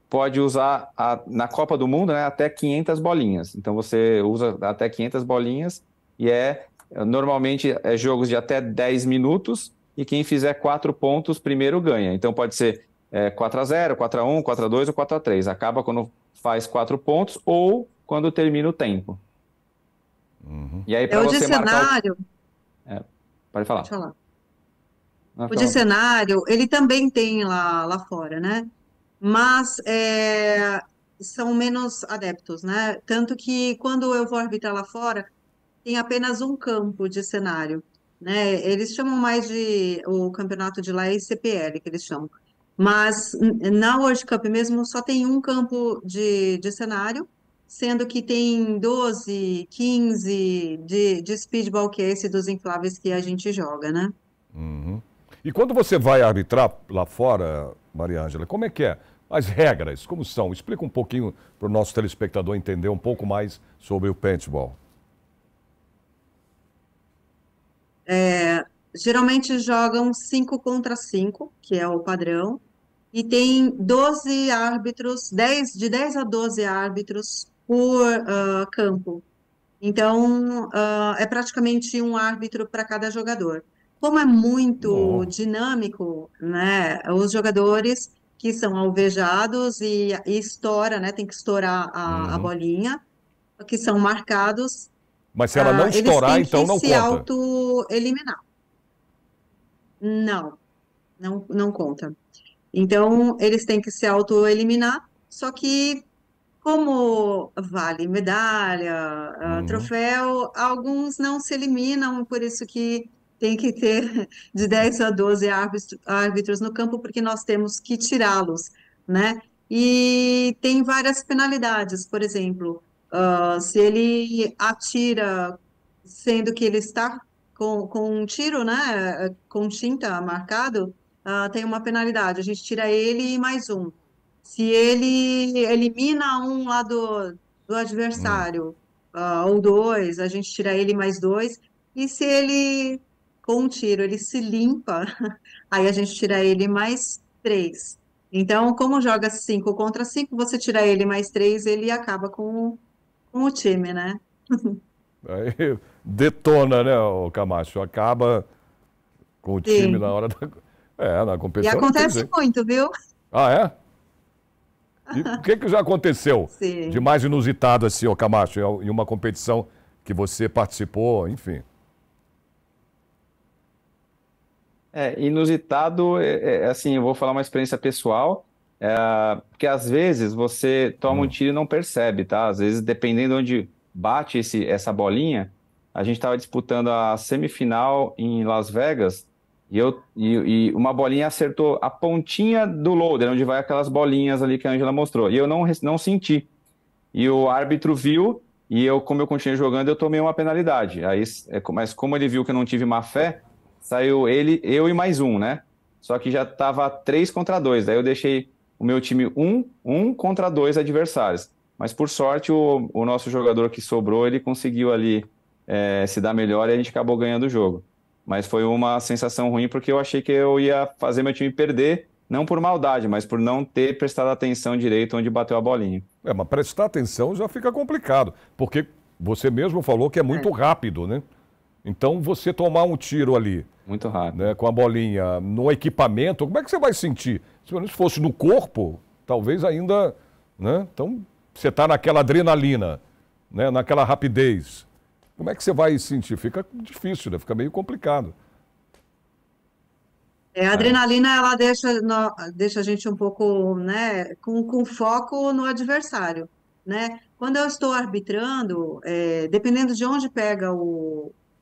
pode usar na Copa do Mundo, né, até 500 bolinhas. Então você usa até 500 bolinhas e normalmente jogos de até 10 minutos, e quem fizer 4 pontos primeiro ganha. Então pode ser 4-0, 4-1, 4-2 ou 4-3. Acaba quando faz 4 pontos ou quando termina o tempo. E aí, para você cenário... Pode falar. Pode falar. O de cenário, ele também tem lá fora, né? Mas são menos adeptos, né? Tanto que quando eu vou arbitrar lá fora, tem apenas um campo de cenário, né? Eles chamam mais o campeonato de lá é ICPL, que eles chamam. Mas na World Cup mesmo só tem um campo de cenário, sendo que tem 12, 15 de speedball, que é esse dos infláveis que a gente joga, né? E quando você vai arbitrar lá fora, Maria Ângela, como é que é? As regras, como são? Explica um pouquinho para o nosso telespectador entender um pouco mais sobre o paintball. Geralmente jogam 5 contra 5, que é o padrão, e tem 12 árbitros, de 10 a 12 árbitros por campo. Então, é praticamente um árbitro para cada jogador. Como é muito dinâmico, né, os jogadores que são alvejados e estoura, né, tem que estourar a bolinha, que são marcados, mas se ela não estourar, então não conta. Eles têm que se auto-eliminar. Não conta. Então, eles têm que se auto-eliminar, só que como vale medalha, troféu, alguns não se eliminam, por isso que tem que ter de 10 a 12 árbitros no campo, porque nós temos que tirá-los, né? E tem várias penalidades, por exemplo, se ele atira, sendo que ele está com um tiro, né, com tinta marcado, tem uma penalidade, a gente tira ele e mais um. Se ele elimina um lá do adversário, ou 2, a gente tira ele mais 2. E se ele, com um tiro, ele se limpa, aí a gente tira ele mais 3. Então, como joga 5 contra 5, você tira ele mais 3, ele acaba com o time, né? Aí detona, né, o Camacho? Acaba com o time na hora na competição. E acontece muito, viu? Ah, é? E o que já aconteceu de mais inusitado assim, ô Camacho, em uma competição que você participou, enfim? Inusitado, assim, eu vou falar uma experiência pessoal, porque às vezes você toma um tiro e não percebe, tá? Às vezes, dependendo de onde bate essa bolinha, a gente estava disputando a semifinal em Las Vegas e uma bolinha acertou a pontinha do loader, onde vai aquelas bolinhas ali que a Angela mostrou, e eu não senti. E o árbitro viu, e como eu continuei jogando, eu tomei uma penalidade. Mas como ele viu que eu não tive má fé, saiu eu e mais um, né? Só que já estava 3 contra 2. Daí eu deixei o meu time um contra 2 adversários. Mas por sorte, o nosso jogador que sobrou, ele conseguiu ali se dar melhor e a gente acabou ganhando o jogo. Mas foi uma sensação ruim porque eu achei que eu ia fazer meu time perder, não por maldade, mas por não ter prestado atenção direito onde bateu a bolinha. Mas prestar atenção já fica complicado, porque você mesmo falou que é muito rápido, né? Então, você tomar um tiro ali, muito rápido, né, com a bolinha no equipamento, como é que você vai sentir? Se fosse no corpo, talvez ainda, né? Então, você está naquela adrenalina, né, naquela rapidez. Como é que você vai sentir? Fica difícil, né? Fica meio complicado. A adrenalina, ela deixa a gente um pouco, né, com foco no adversário, né? Quando eu estou arbitrando, dependendo de onde pega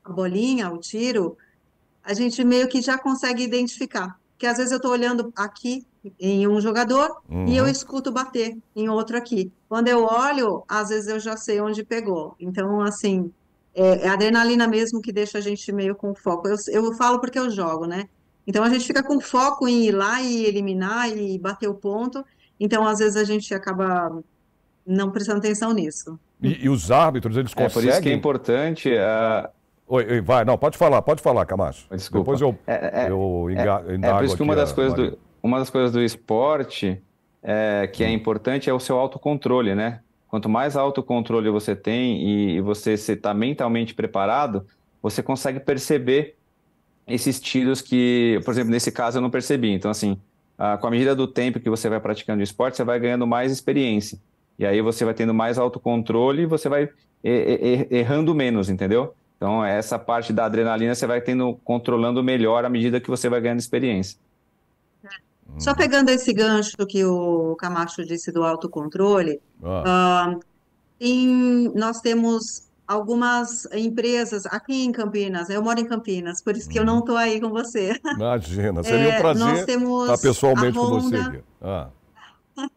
a bolinha, o tiro, a gente meio que já consegue identificar. Porque às vezes eu estou olhando aqui em um jogador e eu escuto bater em outro aqui. Quando eu olho, às vezes eu já sei onde pegou. Então, assim, é a adrenalina mesmo que deixa a gente meio com foco. Eu falo porque eu jogo, né? Então a gente fica com foco em ir lá e eliminar e bater o ponto. Então, às vezes, a gente acaba não prestando atenção nisso. E os árbitros, eles conseguem... Por isso que é importante... Oi, vai, não, pode falar, Camacho. Desculpa. Depois eu indago por isso que aqui uma das coisas do esporte que é importante é o seu autocontrole, né? Quanto mais autocontrole você tem e você está mentalmente preparado, você consegue perceber esses tiros que, por exemplo, nesse caso eu não percebi. Então, assim, com a medida do tempo que você vai praticando o esporte, você vai ganhando mais experiência. E aí você vai tendo mais autocontrole e você vai errando menos, entendeu? Então, essa parte da adrenalina você vai controlando melhor à medida que você vai ganhando experiência. Só pegando esse gancho que o Camacho disse do autocontrole, nós temos algumas empresas aqui em Campinas, eu moro em Campinas, por isso que eu não estou aí com você. Imagina, seria um prazer Nós temos estar pessoalmente a com você Honda, aqui.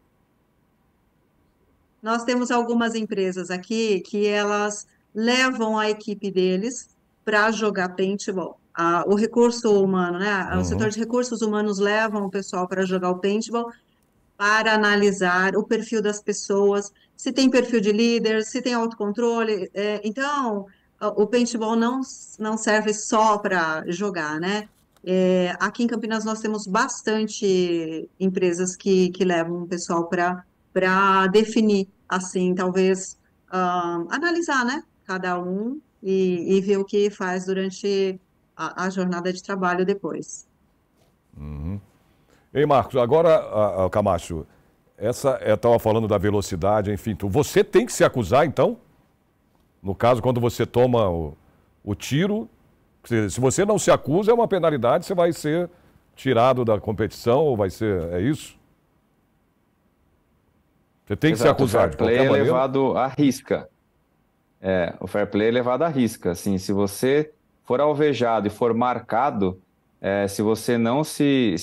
nós temos algumas empresas aqui que elas levam a equipe deles para jogar paintball. O recurso humano, né? O setor de recursos humanos levam o pessoal para jogar o paintball, para analisar o perfil das pessoas, se tem perfil de líder, se tem autocontrole. Então, o paintball não serve só para jogar, né? Aqui em Campinas nós temos bastante empresas que levam o pessoal para definir, assim, talvez analisar, né? Cada um e ver o que faz durante a jornada de trabalho depois. Ei, Marcos, agora, Camacho, estava falando da velocidade, enfim, você tem que se acusar, então? No caso, quando você toma o tiro, se você não se acusa, é uma penalidade, você vai ser tirado da competição, ou vai ser, é isso? Você tem que se acusar de qualquer maneira. O fair play é levado à risca. O fair play é levado à risca. Assim, se você for alvejado e for marcado, se você não se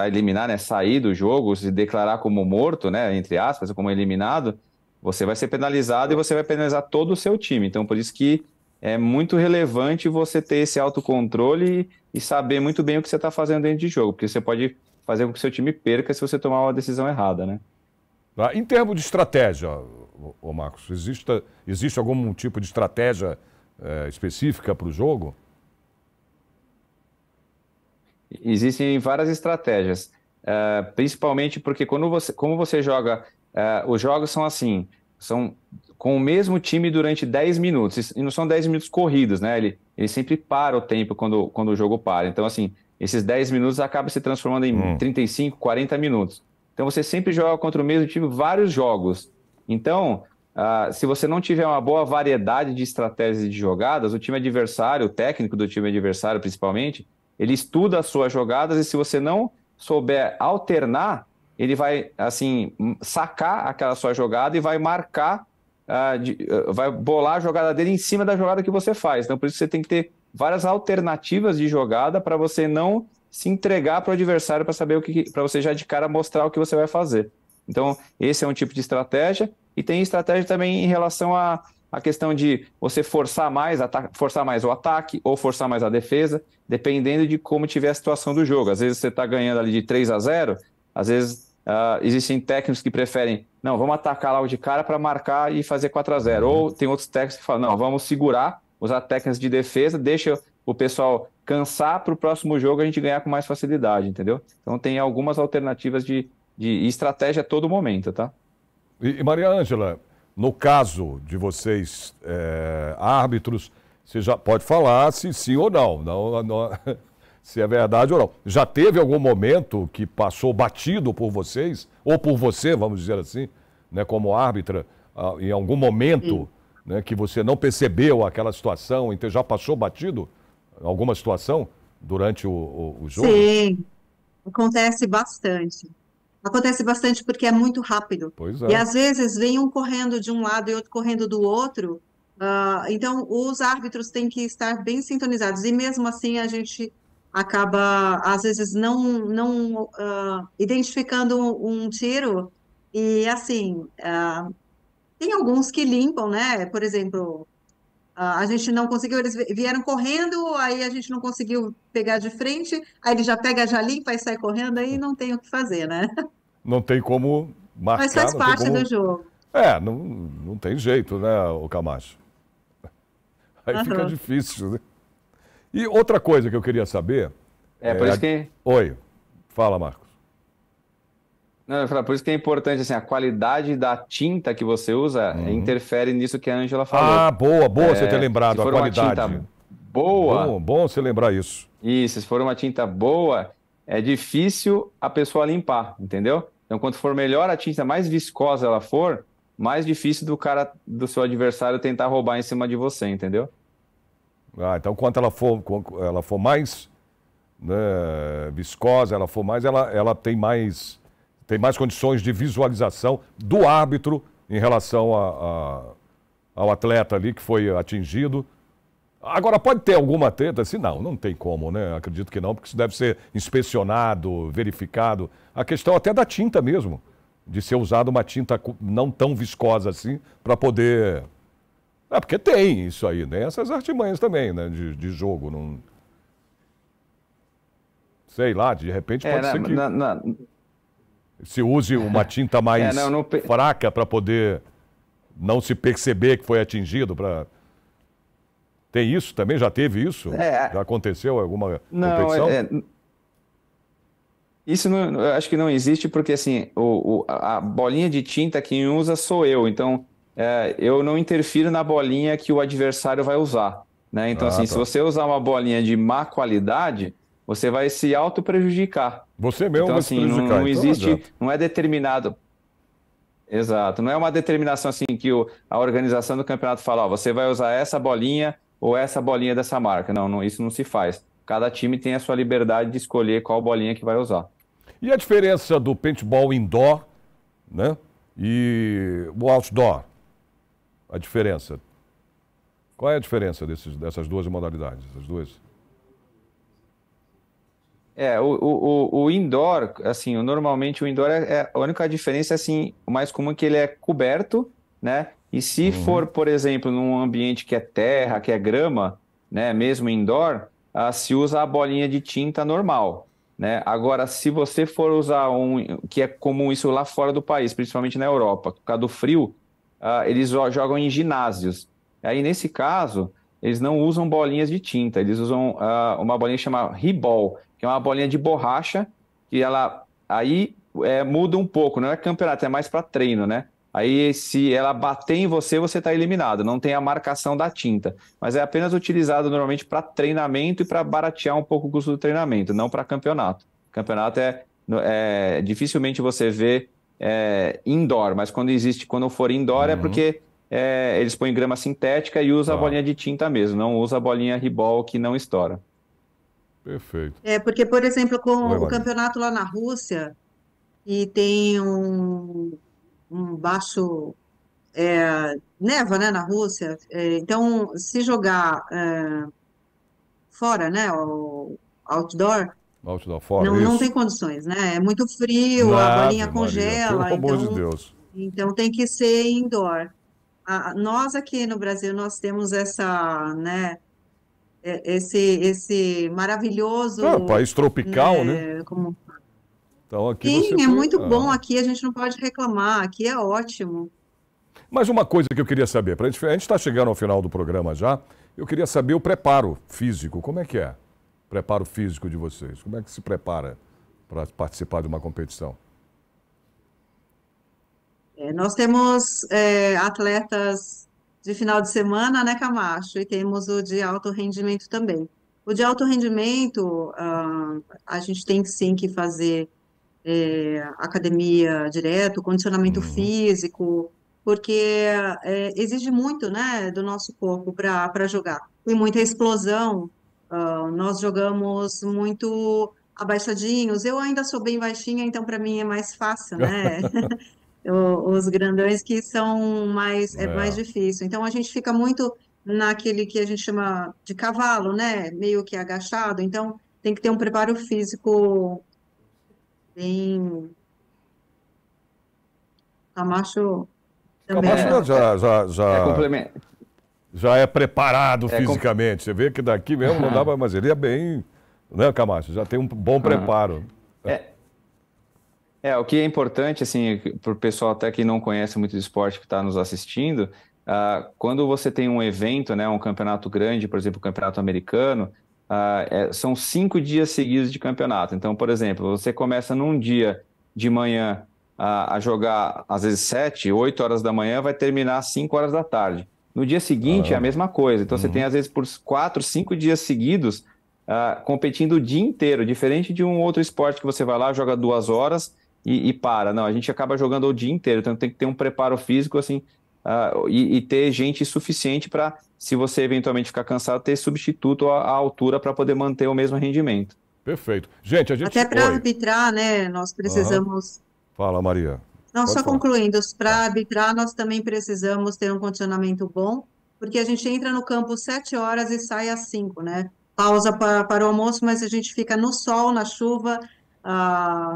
eliminar, né, sair do jogo, se declarar como morto, né, entre aspas, como eliminado, você vai ser penalizado e você vai penalizar todo o seu time. Então, por isso que é muito relevante você ter esse autocontrole e saber muito bem o que você está fazendo dentro de jogo, porque você pode fazer com que o seu time perca se você tomar uma decisão errada, né? Em termos de estratégia, Marcos, existe algum tipo de estratégia específica para o jogo? Existem várias estratégias, principalmente porque como você joga, os jogos são assim, são com o mesmo time durante 10 minutos, e não são 10 minutos corridos, né? Ele sempre para o tempo quando o jogo para. Então, assim, esses 10 minutos acabam se transformando em 35, 40 minutos. Então, você sempre joga contra o mesmo time vários jogos. Então, se você não tiver uma boa variedade de estratégias e de jogadas, o time adversário, o técnico do time adversário principalmente, ele estuda as suas jogadas e se você não souber alternar, ele vai, assim, sacar aquela sua jogada e vai marcar, vai bolar a jogada dele em cima da jogada que você faz. Então, por isso você tem que ter várias alternativas de jogada para você não se entregar para o adversário para saber para você já de cara mostrar o que você vai fazer. Então, esse é um tipo de estratégia. E tem estratégia também em relação à questão de você forçar mais o ataque ou forçar mais a defesa, dependendo de como tiver a situação do jogo. Às vezes você está ganhando ali de 3-0, às vezes existem técnicos que preferem, não, vamos atacar logo de cara para marcar e fazer 4-0. Ou tem outros técnicos que falam, não, vamos segurar, usar técnicas de defesa, deixa o pessoal cansar para o próximo jogo a gente ganhar com mais facilidade, entendeu? Então tem algumas alternativas de estratégia a todo momento, tá? E Maria Ângela, no caso de vocês, árbitros, você já pode falar se sim ou não, se é verdade ou não. Já teve algum momento que passou batido por vocês, ou por você, vamos dizer assim, né, como árbitra, em algum momento, né, que você não percebeu aquela situação, então já passou batido alguma situação durante o jogo? Sim, acontece bastante. Acontece bastante porque é muito rápido. Pois E é. às vezes vem um correndo de um lado e outro correndo do outro. Então, os árbitros têm que estar bem sintonizados. E mesmo assim, a gente acaba, às vezes, não identificando um tiro. E assim, tem alguns que limpam, né? Por exemplo, a gente não conseguiu, eles vieram correndo, aí a gente não conseguiu pegar de frente, aí ele já pega, já limpa e sai correndo, aí não tem o que fazer, né? Não tem como Mas marcar, faz não tem parte como... do jogo. Não tem jeito, né, o Camacho? Aí fica Aham. difícil, né? E outra coisa que eu queria saber... Por isso que... Oi, fala, Marcos. Não, eu falo, por isso que é importante, assim, a qualidade da tinta que você usa interfere nisso que a Ângela falou. Ah, boa você ter lembrado, Se a for qualidade. uma tinta boa, Bom você lembrar isso. se for uma tinta boa, é difícil a pessoa limpar, entendeu? Então, quanto for melhor a tinta, mais viscosa ela for, mais difícil do seu adversário tentar roubar em cima de você, entendeu? Então quanto ela for mais, né, viscosa, ela for mais, ela tem mais condições de visualização do árbitro em relação ao atleta ali que foi atingido. Agora, pode ter alguma treta assim? Não tem como, né? Acredito que não, porque isso deve ser inspecionado, verificado. A questão até da tinta mesmo, de ser usada uma tinta não tão viscosa assim, para poder... porque tem isso aí, né? Essas artimanhas também, né? De jogo, não... Sei lá, de repente pode ser que... Se use uma tinta mais fraca para poder não se perceber que foi atingido. Tem isso também? Já teve isso? Já aconteceu alguma competição? Isso eu acho que não existe porque assim, a bolinha de tinta quem usa sou eu. Então, eu não interfiro na bolinha que o adversário vai usar, né? Então, se você usar uma bolinha de má qualidade, você vai se auto-prejudicar. Você mesmo vai se prejudicar. Não existe, não é determinado. Exato, não é uma determinação assim que a organização do campeonato fala, você vai usar essa bolinha ou essa bolinha dessa marca. Não, isso não se faz. Cada time tem a sua liberdade de escolher qual bolinha que vai usar. E a diferença do paintball indoor, né, e o outdoor? A diferença? Qual é a diferença dessas duas modalidades? Essas duas? O indoor, assim, normalmente o indoor a única diferença, assim, o mais comum é que ele é coberto, né? E se for, por exemplo, num ambiente que é terra, que é grama, né, mesmo indoor, se usa a bolinha de tinta normal, né? Agora, se você for usar que é comum isso lá fora do país, principalmente na Europa, por causa do frio, eles jogam em ginásios. Aí, nesse caso, eles não usam bolinhas de tinta, eles usam uma bolinha chamada Reball, que é uma bolinha de borracha, que ela aí muda um pouco, não é campeonato, é mais para treino, né? Aí se ela bater em você, você está eliminado, não tem a marcação da tinta. Mas é apenas utilizado normalmente para treinamento e para baratear um pouco o custo do treinamento, não para campeonato. Campeonato dificilmente você vê indoor, mas quando for indoor é porque eles põem grama sintética e usam a bolinha de tinta mesmo, não usa a bolinha Reball que não estoura. Perfeito. Porque, por exemplo, com Oi, o Maria. campeonato lá na Rússia, e tem um baixo, neva, né, na Rússia, então, se jogar fora, né, o outdoor, Outdoor fora, não tem isso. condições, né? É muito frio, a bolinha Ave Maria, pelo congela, amor de Deus. então tem que ser indoor. Nós aqui no Brasil, nós temos né, esse Ah, maravilhoso, país tropical, né? né, como... Então aqui você Sim, é tem. muito bom aqui, a gente não pode reclamar, aqui é ótimo. Mas uma coisa que eu queria saber, a gente está chegando ao final do programa já, eu queria saber o preparo físico, como é que é? O preparo físico de vocês, como é que se prepara para participar de uma competição? Nós temos atletas de final de semana, né, Camacho? E temos o de alto rendimento também. O de alto rendimento, a gente tem sim que fazer academia direto, condicionamento físico, porque exige muito, né, do nosso corpo para jogar. Tem muita explosão, nós jogamos muito abaixadinhos. Eu ainda sou bem baixinha, então para mim é mais fácil, né? Os grandões que são mais É, difícil. Então a gente fica muito naquele que a gente chama de cavalo, né? Meio que agachado. Então tem que ter um preparo físico bem. Camacho também Camacho É, gosta. é, é complemento. já é preparado É, com- fisicamente. Você vê que daqui mesmo não dá para, mas ele é bem, né, Camacho? Já tem um bom preparo. é, o que é importante, assim, para o pessoal até que não conhece muito do esporte que está nos assistindo, quando você tem um evento, né, um campeonato grande, por exemplo, o campeonato americano, são 5 dias seguidos de campeonato. Então, por exemplo, você começa num dia de manhã a jogar, às vezes 7, 8 horas da manhã, vai terminar às 5 horas da tarde. No dia seguinte é a Caramba. mesma coisa. Então, você tem, às vezes, por 4, 5 dias seguidos, competindo o dia inteiro, diferente de um outro esporte que você vai lá, joga 2 horas e para. Não, a gente acaba jogando o dia inteiro, então tem que ter um preparo físico assim, e ter gente suficiente para, se você eventualmente ficar cansado, ter substituto à altura para poder manter o mesmo rendimento. Perfeito. Gente, a gente. Até para Oi. arbitrar, né? Nós Aham. precisamos. Fala, Maria. Não, Pode só falar. concluindo, Tá. para arbitrar, nós também precisamos ter um condicionamento bom, porque a gente entra no campo 7 horas e sai às 5, né? Pausa para o almoço, mas a gente fica no sol, na chuva,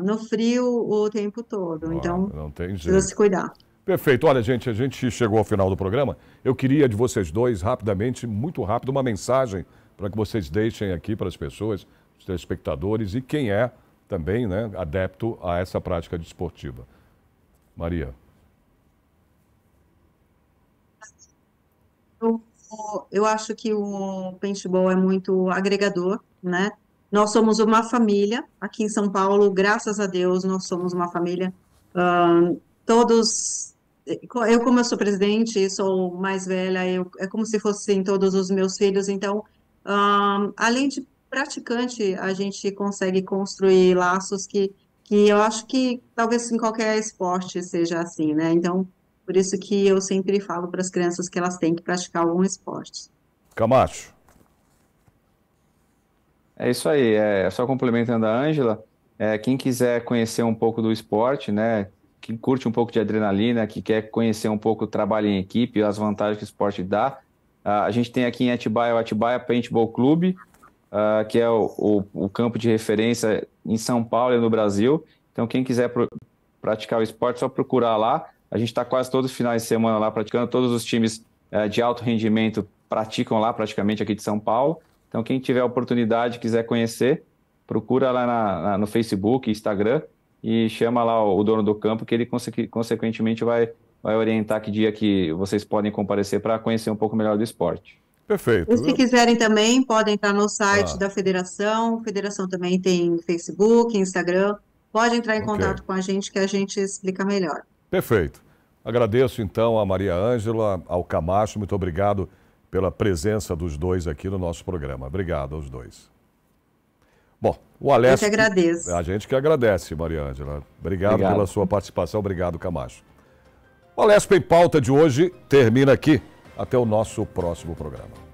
no frio o tempo todo. Então, Não tem precisa se jeito. cuidar. Perfeito. Olha, gente, a gente chegou ao final do programa. Eu queria de vocês dois, rapidamente, muito rápido, uma mensagem para que vocês deixem aqui para as pessoas, os telespectadores e quem é também, né, adepto a essa prática desportiva. Maria. Eu, eu acho que o paintball é muito agregador, né? Nós somos uma família aqui em São Paulo, graças a Deus, nós somos uma família. Todos, como eu sou presidente e sou mais velha, é como se fossem todos os meus filhos. Então, além de praticante, a gente consegue construir laços que eu acho que talvez em qualquer esporte seja assim, né? Então, por isso que eu sempre falo para as crianças que elas têm que praticar algum esporte. Camacho. É isso aí, só complementando a Ângela, quem quiser conhecer um pouco do esporte, né, quem curte um pouco de adrenalina, que quer conhecer um pouco o trabalho em equipe, as vantagens que o esporte dá, a gente tem aqui em Atibaia o Atibaia Paintball Clube, que é o campo de referência em São Paulo e no Brasil. Então, quem quiser praticar o esporte, é só procurar lá. A gente está quase todos os finais de semana lá praticando, todos os times de alto rendimento praticam lá, praticamente aqui de São Paulo. Então, quem tiver a oportunidade, quiser conhecer, procura lá no Facebook, Instagram, e chama lá o dono do campo, que ele, consequentemente, vai orientar que dia que vocês podem comparecer para conhecer um pouco melhor do esporte. Perfeito. E se quiserem também, podem entrar no site Ah, da federação. A federação também tem Facebook, Instagram. Pode entrar em ok. contato com a gente que a gente explica melhor. Perfeito. Agradeço então a Maria Ângela, ao Camacho, muito obrigado pela presença dos dois aqui no nosso programa. Obrigado aos dois. Bom, o Eu que Alessio, agradeço. a gente que agradece, Maria Ângela. Obrigado Obrigado. pela sua participação, obrigado, Camacho. O Alessio em Pauta de hoje termina aqui. Até o nosso próximo programa.